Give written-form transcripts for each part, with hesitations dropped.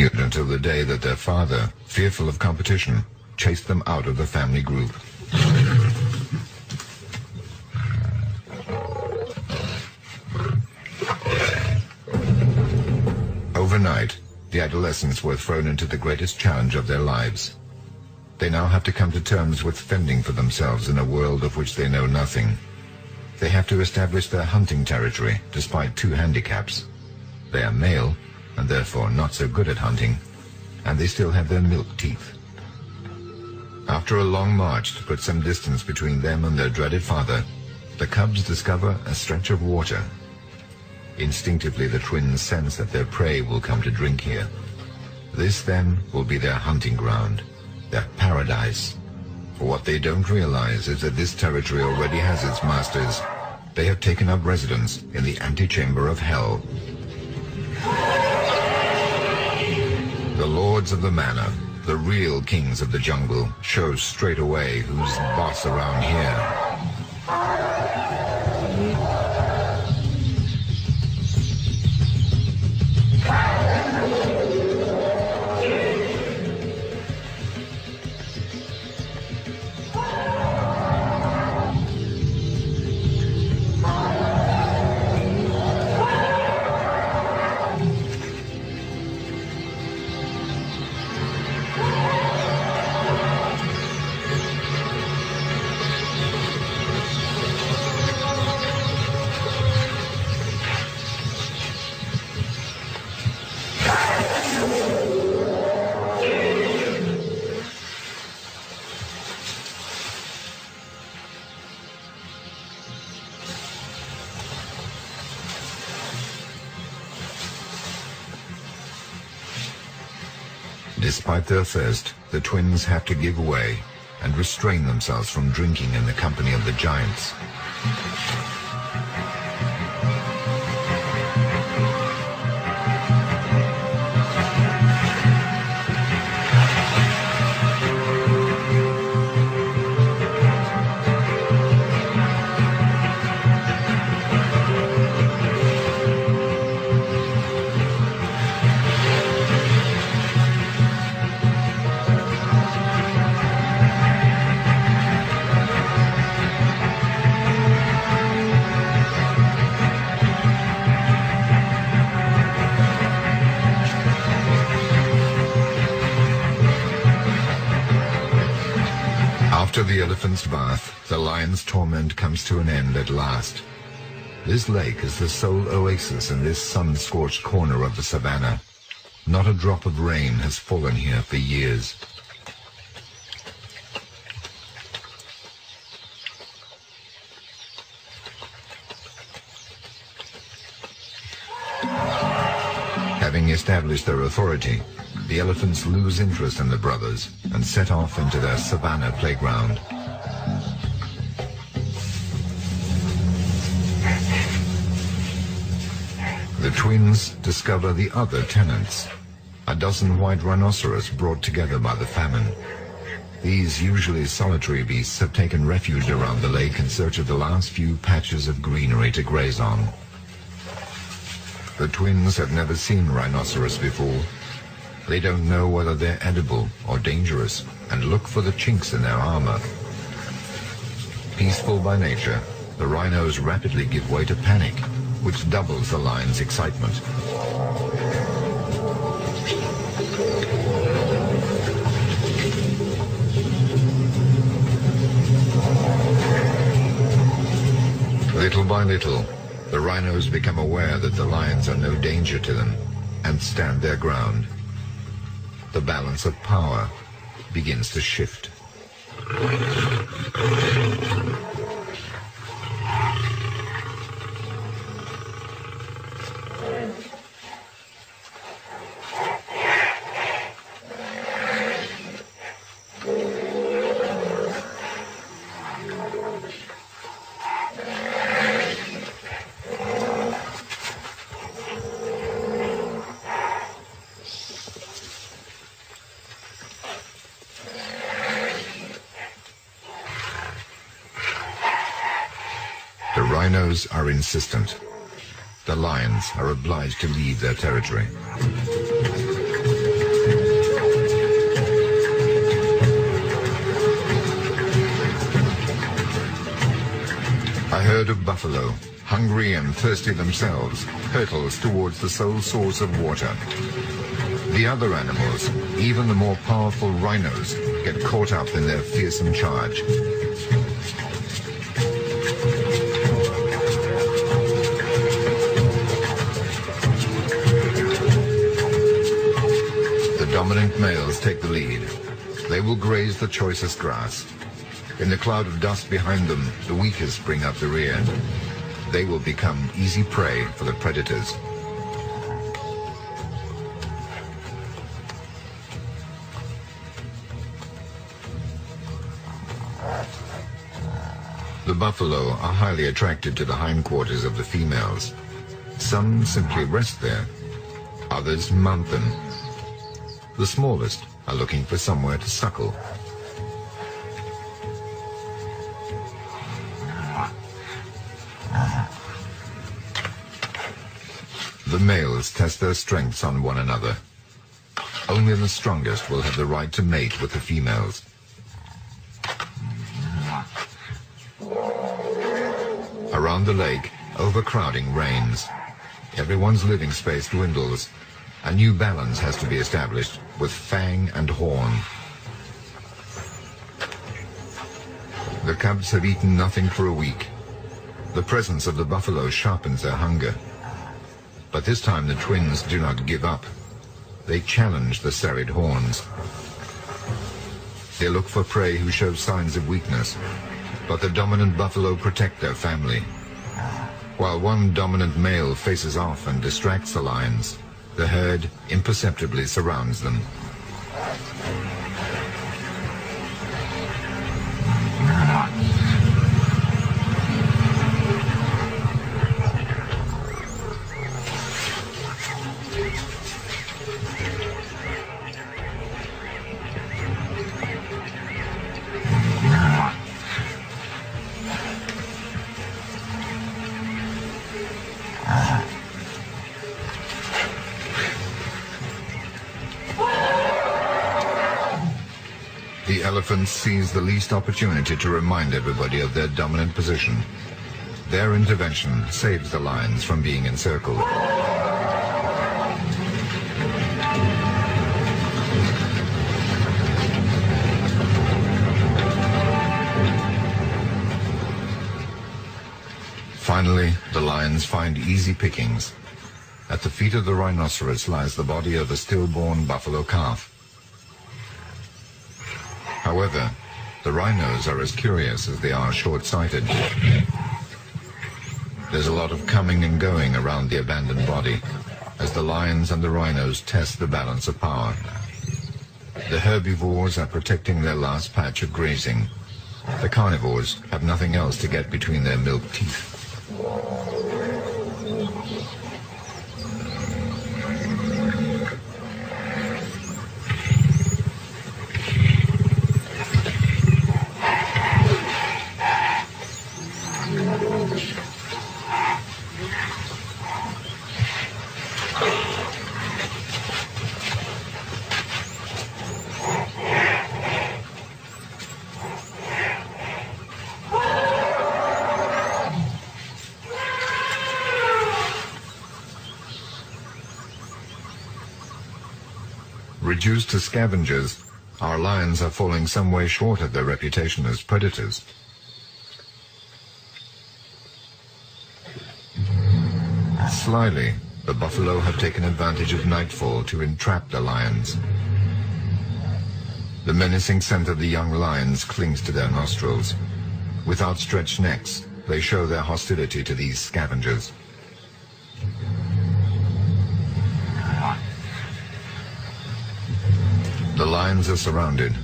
continued until the day that their father, fearful of competition, chased them out of the family group. Overnight, the adolescents were thrown into the greatest challenge of their lives. They now have to come to terms with fending for themselves in a world of which they know nothing. They have to establish their hunting territory despite two handicaps. They are male, and therefore not so good at hunting, and they still have their milk teeth. After a long march to put some distance between them and their dreaded father, the cubs discover a stretch of water. Instinctively, the twins sense that their prey will come to drink here. This, then, will be their hunting ground, their paradise. For what they don't realize is that this territory already has its masters. They have taken up residence in the antechamber of hell. The lords of the manor, the real kings of the jungle, show straight away who's boss around here. Despite their thirst, the twins have to give way and restrain themselves from drinking in the company of the giants. After the elephant's bath, the lion's torment comes to an end at last. This lake is the sole oasis in this sun-scorched corner of the savannah. Not a drop of rain has fallen here for years. Having established their authority, the elephants lose interest in the brothers and set off into their savannah playground. The twins discover the other tenants, a dozen white rhinoceros brought together by the famine. These usually solitary beasts have taken refuge around the lake in search of the last few patches of greenery to graze on. The twins have never seen rhinoceros before. They don't know whether they're edible or dangerous, and look for the chinks in their armor. Peaceful by nature, the rhinos rapidly give way to panic, which doubles the lion's excitement. Little by little, the rhinos become aware that the lions are no danger to them, and stand their ground. The balance of power begins to shift. The rhinos are insistent. The lions are obliged to leave their territory. herd of buffalo, hungry and thirsty themselves, hurtles towards the sole source of water. The other animals, even the more powerful rhinos, get caught up in their fearsome charge. The dominant males take the lead. They will graze the choicest grass. In the cloud of dust behind them, the weakest bring up the rear. They will become easy prey for the predators. The buffalo are highly attracted to the hindquarters of the females. Some simply rest there, others mount them. The smallest are looking for somewhere to suckle. The males test their strengths on one another. Only the strongest will have the right to mate with the females. Around the lake, overcrowding reigns. Everyone's living space dwindles. A new balance has to be established with fang and horn. The cubs have eaten nothing for a week. The presence of the buffalo sharpens their hunger. But this time the twins do not give up. They challenge the serried horns. They look for prey who show signs of weakness, but the dominant buffalo protect their family. While one dominant male faces off and distracts the lions, the herd imperceptibly surrounds them. The elephant sees the least opportunity to remind everybody of their dominant position. Their intervention saves the lions from being encircled. Finally, the lions find easy pickings. At the feet of the rhinoceros lies the body of a stillborn buffalo calf. However, the rhinos are as curious as they are short-sighted. There's a lot of coming and going around the abandoned body as the lions and the rhinos test the balance of power. The herbivores are protecting their last patch of grazing. The carnivores have nothing else to get between their milk teeth. Reduced to scavengers, our lions are falling some way short of their reputation as predators. Slyly, the buffalo have taken advantage of nightfall to entrap the lions. The menacing scent of the young lions clings to their nostrils. With outstretched necks, they show their hostility to these scavengers. The lions are surrounded.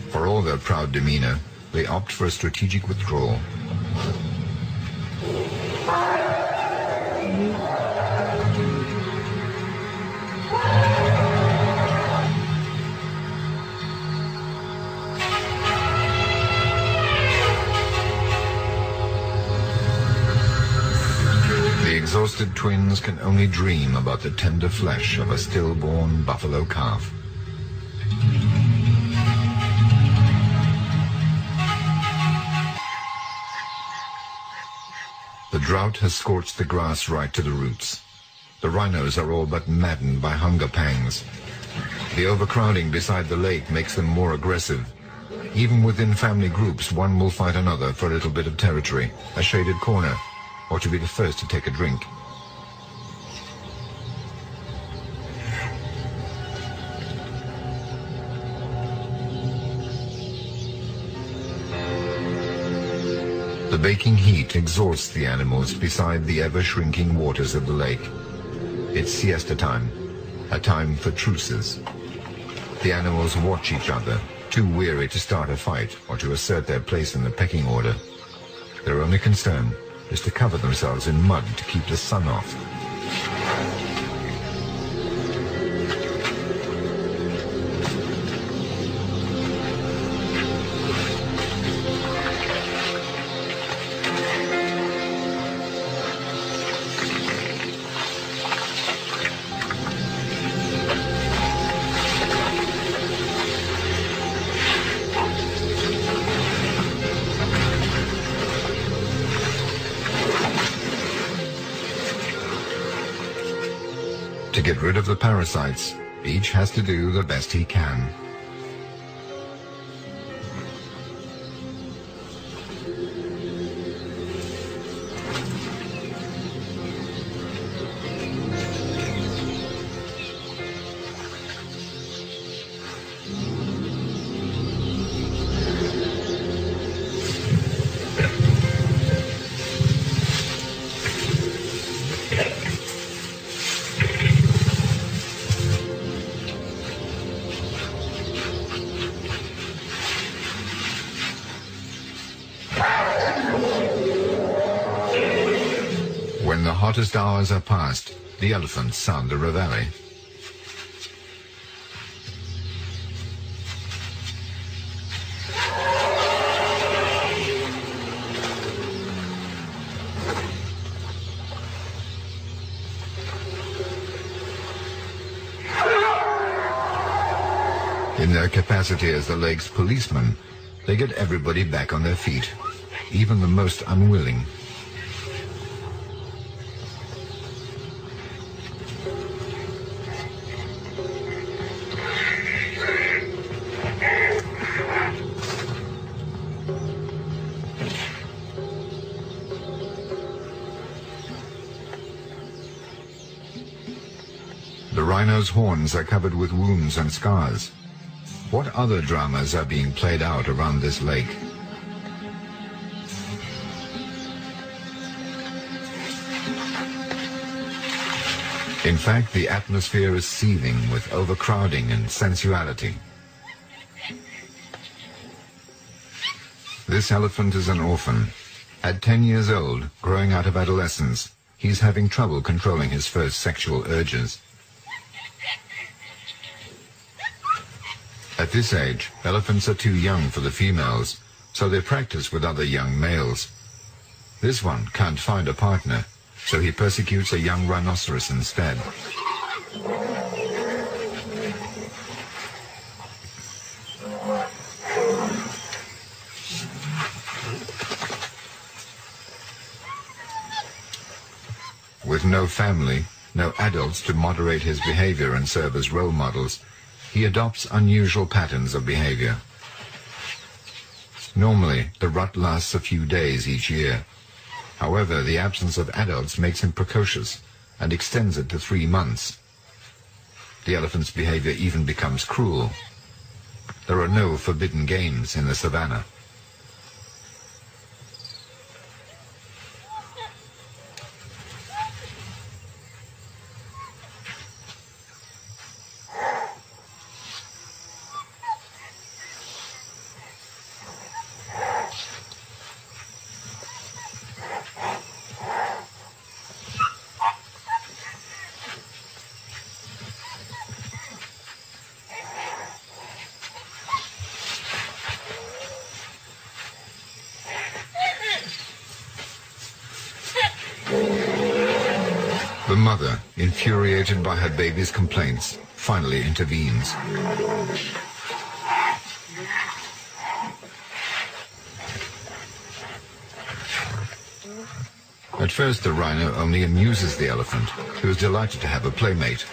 For all their proud demeanor, they opt for a strategic withdrawal. The exhausted twins can only dream about the tender flesh of a stillborn buffalo calf. drought has scorched the grass right to the roots. The rhinos are all but maddened by hunger pangs. The overcrowding beside the lake makes them more aggressive. Even within family groups, one will fight another for a little bit of territory, a shaded corner, or to be the first to take a drink. The baking heat exhausts the animals beside the ever-shrinking waters of the lake. It's siesta time, a time for truces. The animals watch each other, too weary to start a fight or to assert their place in the pecking order. Their only concern is to cover themselves in mud to keep the sun off. To get rid of the parasites, each has to do the best he can. When the hottest hours are past, the elephants sound the reveille. In their capacity as the lake's policeman, they get everybody back on their feet, even the most unwilling. The rhino's horns are covered with wounds and scars. What other dramas are being played out around this lake? In fact, the atmosphere is seething with overcrowding and sensuality. This elephant is an orphan. At 10 years old, growing out of adolescence, he's having trouble controlling his first sexual urges. At this age, elephants are too young for the females, so they practice with other young males. This one can't find a partner, so he persecutes a young rhinoceros instead. With no family, no adults to moderate his behavior and serve as role models, he adopts unusual patterns of behavior. Normally, the rut lasts a few days each year. However, the absence of adults makes him precocious and extends it to 3 months. The elephant's behavior even becomes cruel. There are no forbidden games in the savannah. The mother, infuriated by her baby's complaints, finally intervenes. At first, the rhino only amuses the elephant, who is delighted to have a playmate.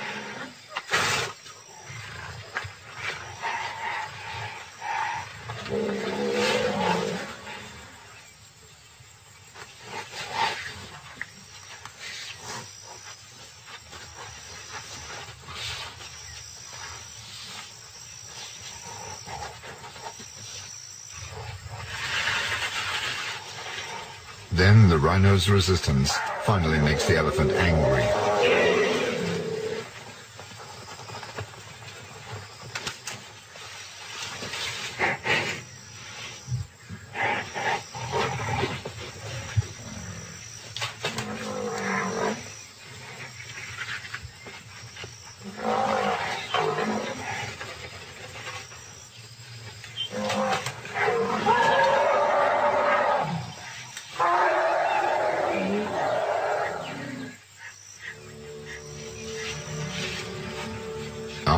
Then the rhino's resistance finally makes the elephant angry.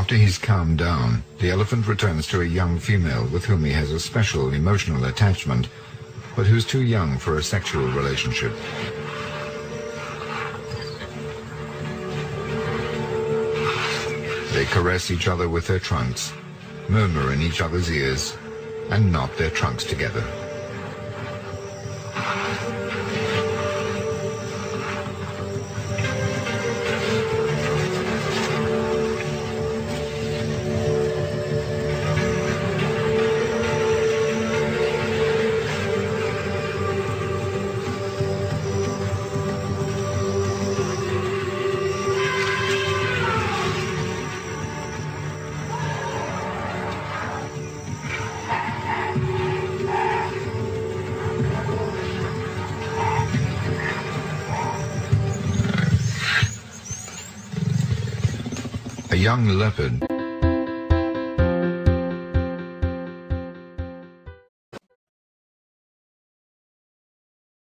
After he's calmed down, the elephant returns to a young female with whom he has a special emotional attachment, but who's too young for a sexual relationship. They caress each other with their trunks, murmur in each other's ears, and knot their trunks together. A young leopard